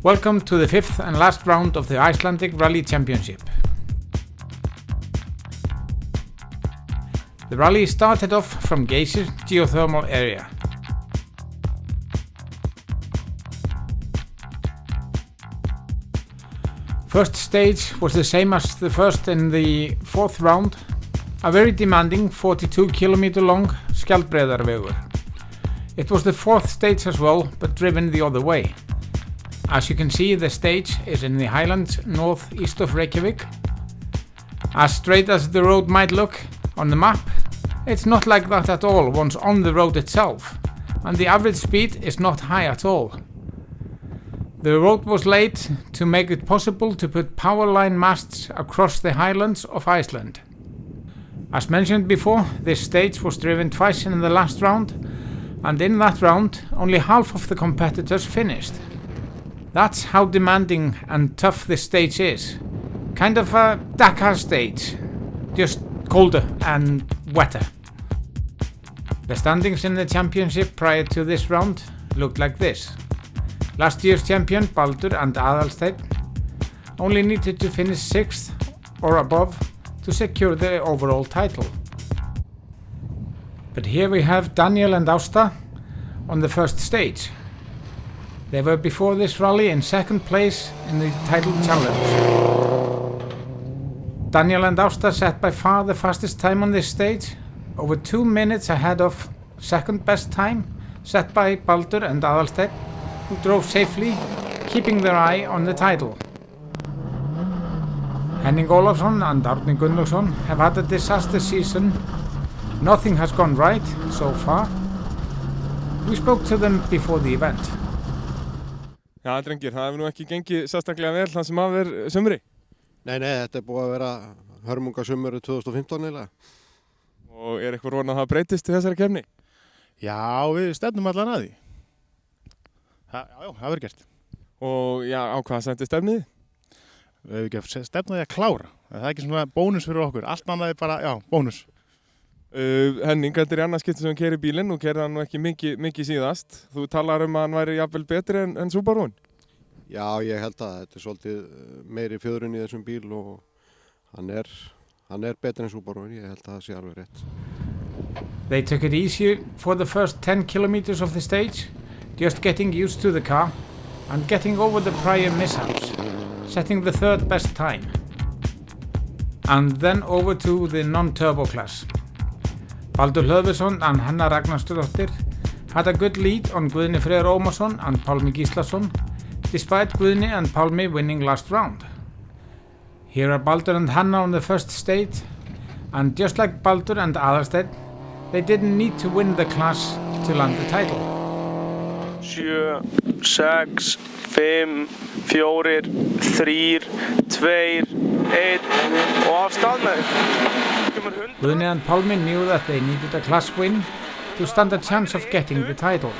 Welcome to the fifth and last round of the Icelandic Rally Championship. The rally started off from Geysir geothermal area. First stage was the same as the first in the fourth round, a very demanding 42 km long Skjaldbreiðarvegur. It was the fourth stage as well, but driven the other way. As you can see, the stage is in the highlands northeast of Reykjavik. As straight as the road might look on the map, it's not like that at all once on the road itself, and the average speed is not high at all. The road was laid to make it possible to put power line masts across the highlands of Iceland. As mentioned before, this stage was driven twice in the last round, and in that round only half of the competitors finished. That's how demanding and tough this stage is. Kind of a Dakar stage, just colder and wetter. The standings in the championship prior to this round looked like this. Last year's champion Baldur and Aðalsteinn only needed to finish 6th or above to secure the overall title. But here we have Daniel and Ásta on the first stage. They were before this rally in second place in the title challenge. Daniel and Ásta set by far the fastest time on this stage, over 2 minutes ahead of second best time set by Baldur and Aðalsteinn, who drove safely, keeping their eye on the title. Henning Ólafsson and Árni Gunnlaugsson have had a disaster season. Nothing has gone right so far. We spoke to them before the event. Já, drengir, það hefur nú ekki gengið sérstaklega vel það sem af sumri. Nei, þetta búið að vera hörmungasumri 2015 eiginlega. Og eitthvað von að það breytist í þessari keppni? Já, við stefnum allan að því. Já, það verður gert. Og já, á hvað sendi stefnið? Við hefum ekki stefnaði að klára. Það ekki svona bónus fyrir okkur. Allt annað bara, já, bónus. Henning, þetta í annað skipti sem hann keyrir bílinn og keyrði hann nú ekki mikið síðast. Þú talar að hann væri jafnvel betri en Subaru'n? Já, ég held að þetta svolítið meiri fjöðrun í þessum bíl og hann er betri en Subaru'n, ég held að það sé alveg rétt. They took it easy for the first 10 kilometers of the stage, just getting used to the car and getting over the prior mishaps, setting the third best time. And then over to the non-turbo class. Baldur Hlöðversson and Hanna Ragnarsdóttir had a good lead on Guðni Freyr Ómarsson and Pálmi Gíslason, despite Guðni and Pálmi winning last round. Here are Baldur and Hanna on the first stage, and just like Baldur and Aðalsteinn, they didn't need to win the class to land the title. 7, 6, 5, 4, 3, 2, 1 og af stað með. Guðni and Pálmi knew that they needed a class win to stand a chance of getting the title.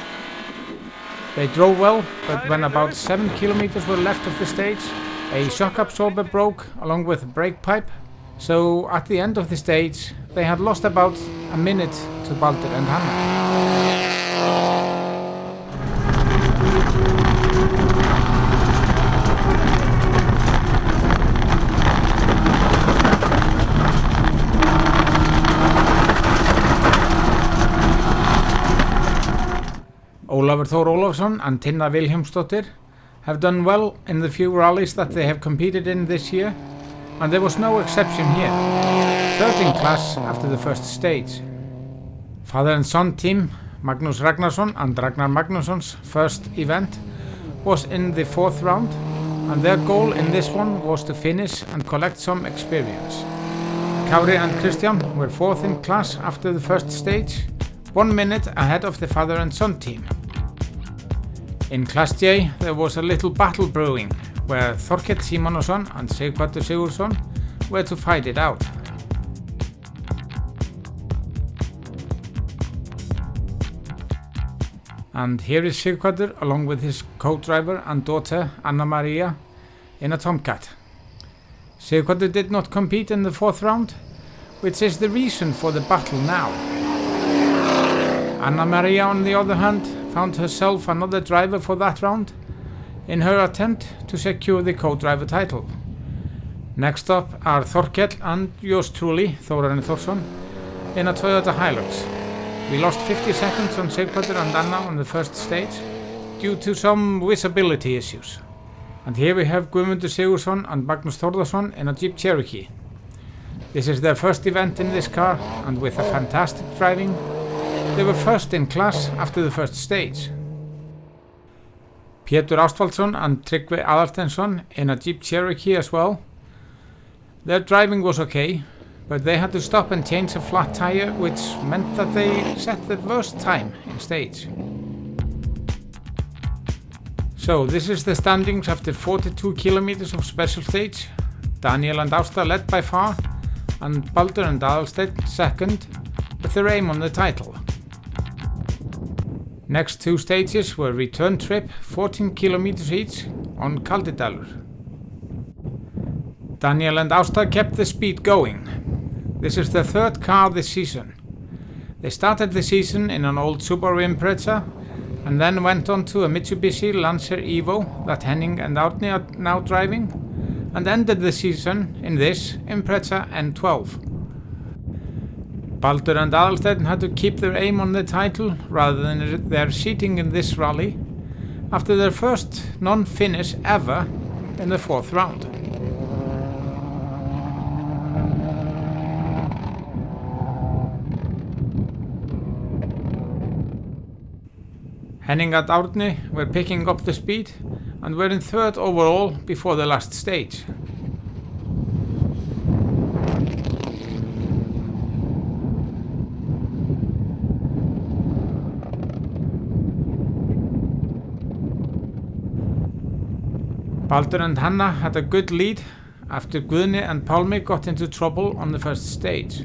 They drove well, but when about 7 kilometers were left of the stage, a shock absorber broke along with a brake pipe, so at the end of the stage they had lost about a minute to Baldur and Hanna. Ólafur Þór Ólafsson and Tinna Vilhjálmsdóttir have done well in the few rallies that they have competed in this year, and there was no exception here. Third in class after the first stage. Father and son team Magnús Ragnarsson and Ragnar Magnússon's first event was in the fourth round, and their goal in this one was to finish and collect some experience. Kári and Kristján were fourth in class after the first stage, 1 minute ahead of the father and son team. In Class J there was a little battle brewing, where Þorkell Símonarson and Sighvatur Sigurðsson were to fight it out. And here is Sighvatur along with his co-driver and daughter Anna Maria in a Tomcat. Sighvatur did not compete in the fourth round, which is the reason for the battle now. Anna Maria, on the other hand, found herself another driver for that round, in her attempt to secure the co-driver title. Next up are Þorkell and yours truly, Þórarinn Þórsson, in a Toyota Hilux. We lost 50 seconds on Sighvatur and Anna on the first stage due to some visibility issues. And here we have Guðmundur Sigurðsson and Magnús Þórðarson in a Jeep Cherokee. This is their first event in this car, and with a fantastic driving, they were first in class after the first stage. Pétur Ástvaldsson and Tryggvi Aðalsteinsson in a Jeep Cherokee as well. Their driving was okay, but they had to stop and change a flat tire, which meant that they set the worst time in stage. So this is the standings after 42 kilometers of special stage. Daniel and Ásta led by far, and Baldur and Aðalsteinn second, with their aim on the title. Next two stages were return trip, 14 kilometers each, on Kaldidalur. Daniel and Ásta kept the speed going. This is their third car this season. They started the season in an old Subaru Impreza, and then went on to a Mitsubishi Lancer Evo that Henning and Árni are now driving, and ended the season in this Impreza N12. Baldur and Aðalsteinn had to keep their aim on the title rather than their seating in this rally after their first non-finish ever in the fourth round. Henning and Árni were picking up the speed and were in third overall before the last stage. Baldur and Hanna had a good lead after Guðni and Pálmi got into trouble on the first stage.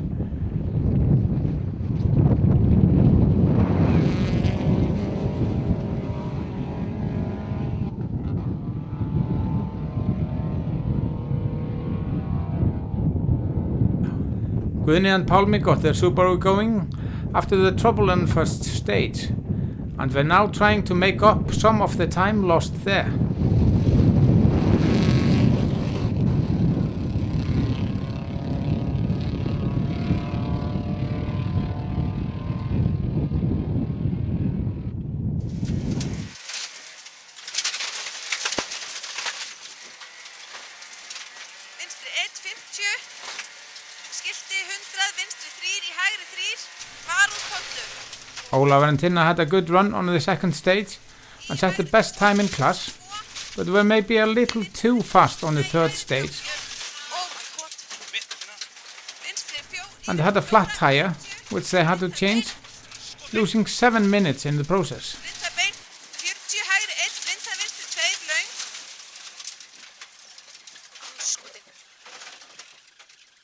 Guðni and Pálmi got their Subaru going after the trouble on the first stage, and were now trying to make up some of the time lost there. Vinstri 1.50, skilti 100, vinstri 3 í hægri 3, var út kontur. Ólafur and Tinna had a good run on the second stage and set the best time in class, but were maybe a little too fast on the third stage and had a flat tire, which they had to change, losing 7 minutes in the process. Blindhæð beint, 40 hægri 1, blindhæð vinstri 2 löng. Skotin.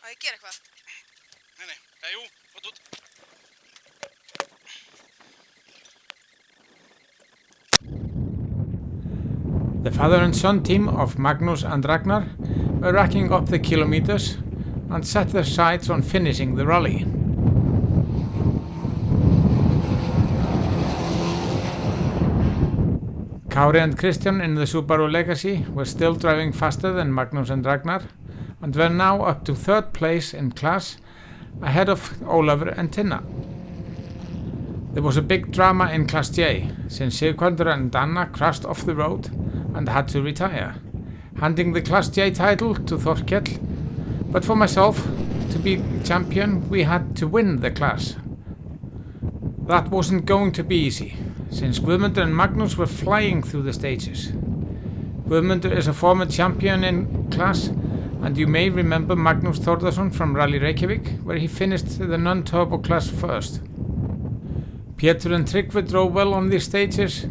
Á ég að gera eitthvað? Nei, jú, fótt út. The father and son team of Magnús and Ragnar were racking up the kilometers and set their sights on finishing the rally. Kári and Kristján in the Subaru Legacy were still driving faster than Magnús and Ragnar and were now up to third place in class ahead of Ólafur and Tinna. There was a big drama in Class J since Sighvatur and Anna crashed off the road and had to retire, handing the Class J title to Þorkell, but for myself, to be champion, we had to win the class. That wasn't going to be easy, since Guðmundur and Magnús were flying through the stages. Guðmundur is a former champion in class, and you may remember Magnús Þórðarson from Rally Reykjavík, where he finished the non-turbo class first. Pétur and Tryggvi drove well on these stages,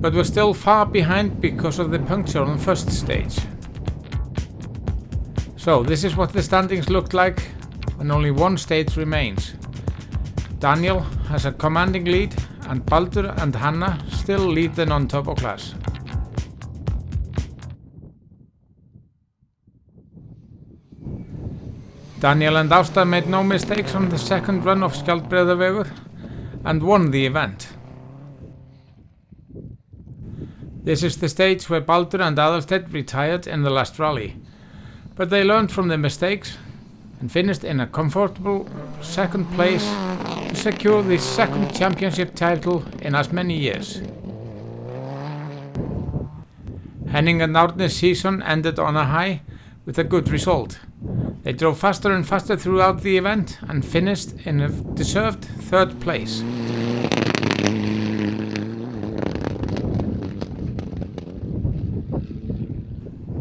but were still far behind because of the puncture on the first stage. So this is what the standings looked like when only one stage remains. Daniel has a commanding lead, and Baldur and Hanna still lead the non-turbo class. Daniel and Ásta made no mistakes on the second run of Skjaldbreiðarvegur and won the event. This is the stage where Baldur and Aðalsteinn retired in the last rally, but they learned from their mistakes and finished in a comfortable second place to secure the second championship title in as many years. Henning and Árni's season ended on a high with a good result. They drove faster and faster throughout the event and finished in a deserved third place.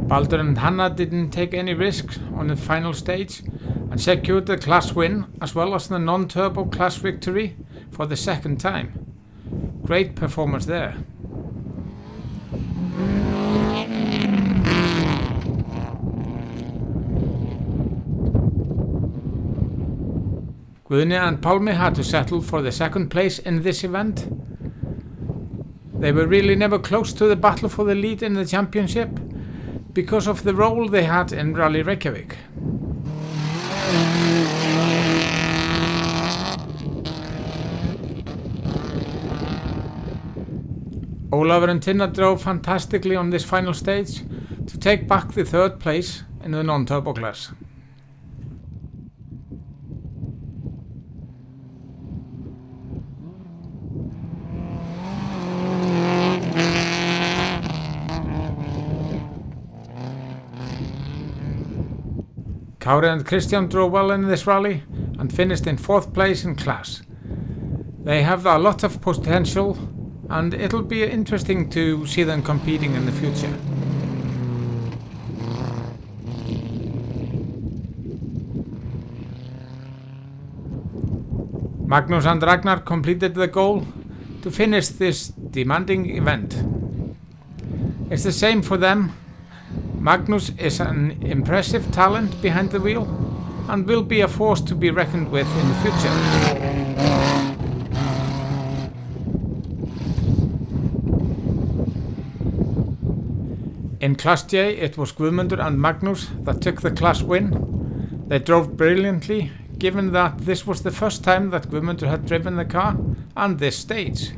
Baldur and Hanna didn't take any risks on the final stage and secured the class win as well as the non-turbo class victory for the second time. Great performance there. Guðni and Pálmi had to settle for the second place in this event. They were really never close to the battle for the lead in the championship because of the role they had in Rally Reykjavík. Ólafur and Tinna drove fantastically on this final stage to take back the third place in the non-turbo class. Kári and Kristján drove well in this rally and finished in fourth place in class. They have a lot of potential and it'll be interesting to see them competing in the future. Magnús and Ragnar completed the goal to finish this demanding event. It's the same for them. Magnús is an impressive talent behind the wheel and will be a force to be reckoned with in the future. In Class J, it was Guðmundur and Magnús that took the class win. They drove brilliantly, given that this was the first time that Guðmundur had driven the car and this stage.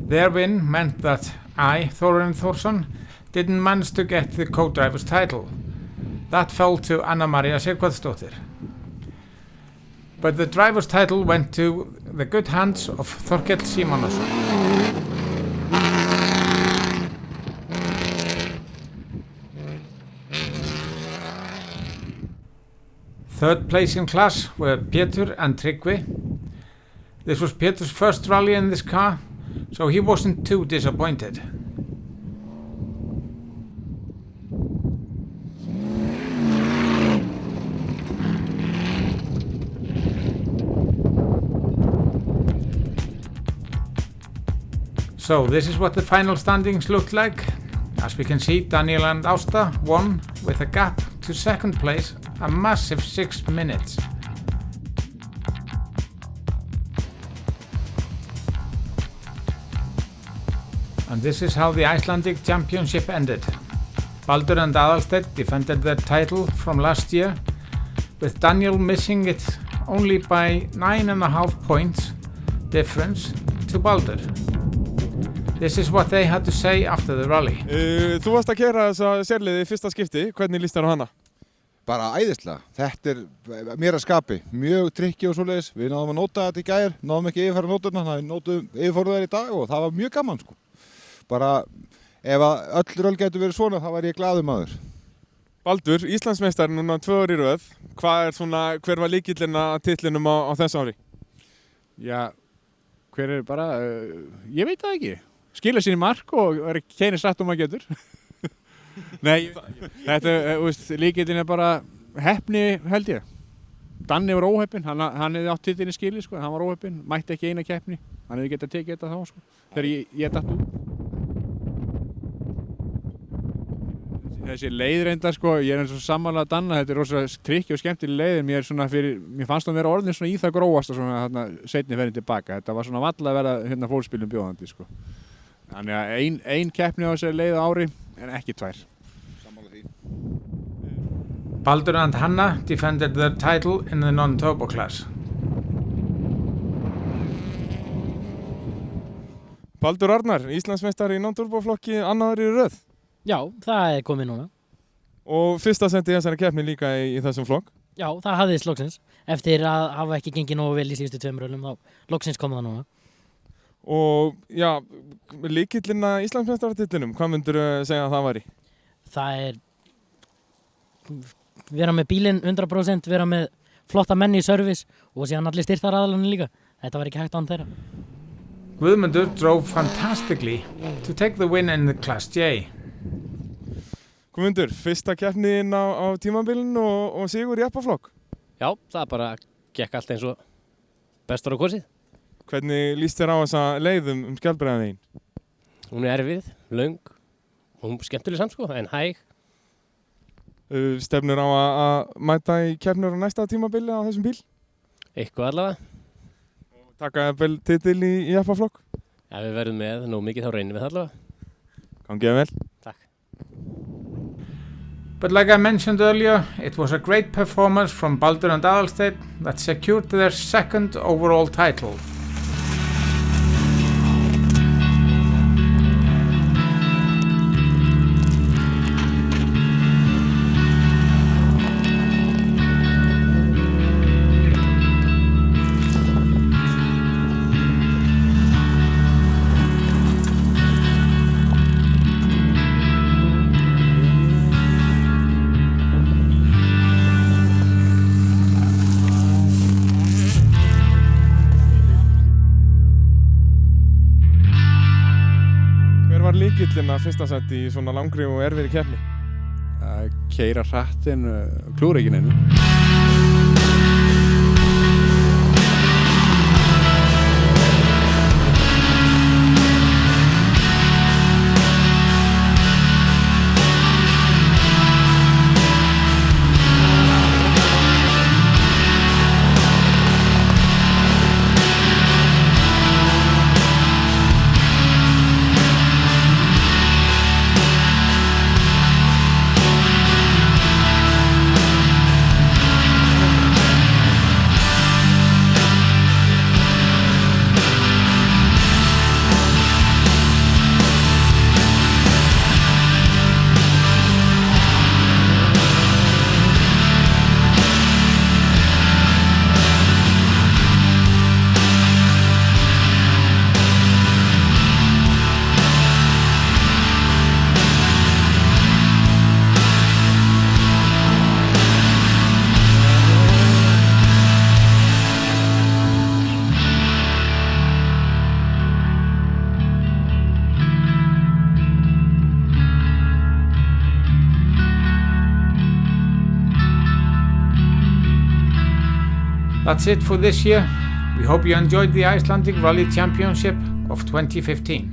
Their win meant that I, Þórarinn Þórsson, didn't manage to get the co-driver's title. That fell to Anna Maria Sighvatsdóttir. But the driver's title went to the good hands of Þorkell Símonarson. Third place in class were Pétur and Tryggvi. This was Pétur's first rally in this car, so he wasn't too disappointed. So this is what the final standings looked like. As we can see, Daniel and Ásta won with a gap to second place, a massive 6 minutes. And this is how the Icelandic Championship ended. Baldur and Aðalsteinn defended their title from last year, with Daniel missing it only by 9.5 points difference to Baldur. This is what they had to say after the rally. Þú varst að keyra þessa sérliði í fyrsta skipti, hvernig líst þér á hana? Bara æðislega, þetta mér að skapi, mjög trikki og svoleiðis, við náðum að nóta þetta í gær, náðum ekki yfirfæra nóturna, þannig nótum yfirfóru þær í dag og það var mjög gaman sko. Bara ef að öll röll getur verið svona, þá væri ég glaður maður. Baldur, Íslandsmeistari núna 2 ár í röð, hver var lykillinn að titlinum á þessu ári? Já, hver bara, ég veit það ekki. Skila sín í mark og er keini satt maður getur. Nei, þetta, líkillinn bara heppni held ég. Danni var óheppinn, hann hefði átt titilinn skilið sko, hann var óheppinn, mætti ekki eina keppni, hann hefði getað tekið þetta þá sko, þegar ég datt út. Þessi leið reyndar sko, ég eins og sammála Danna, þetta rosa trikki og skemmtileg leið, mér fannst það vera orðin svona í það grófasta svona þarna seinni ferðin tilbaka, þetta var svona valla að vera hérna fólksbílum bjóðandi sko. Þannig að ein keppni á þessari leið á ári en ekki 2. Sammála því. Baldur and Hanna defended their title in the non-turbo class. Baldur Arnar, Íslandsmeistari í non-turboflokki, annaður í röð. Já, það er komið núna. Og fyrsta senti í þessari keppni líka í þessum flokk. Já, það hafðist loksins. Eftir að hafa ekki gengið nógu vel í síðustu 2 röllum, þá loksins kom það núna. Og já, lykillinn að Íslandsmeistaratitlinum, hvað myndirðu segja að það væri? Það er vera með bílinn 100%, vera með flotta menn í service og síðan allir styrktaraðalarnir líka. Þetta var ekki hægt án þeirra. Guðmundur drove fantastically to take the win in the Class J. Guðmundur, fyrsta keppniðinn á tímabilinu og sigur í eppaflokk. Já, það bara gekk allt eins og bestur á kosið. Hvernig líst þér á þessa leið skjaldbreiðaveginn? Hún er erfið, löng og hún skemmtileg samt sko, en hæg. Stefnir á að mæta í keppnir á næsta tímabili á þessum bíl? Eitthvað allavega. Og taka vel titil í eppaflokk? Ja, við verðum með nóg mikið, þá reynum við það allavega. Gangið vel. Takk. But like I mentioned earlier, it was a great performance from Baldur and Aðalsteinn that secured their second overall title. Lykillinn að fyrsta sæti í svona langri og erfiðri keppni? Að keyra hrattinn, klúra ekki neinu. That's it for this year. We hope you enjoyed the Icelandic Rally Championship of 2015.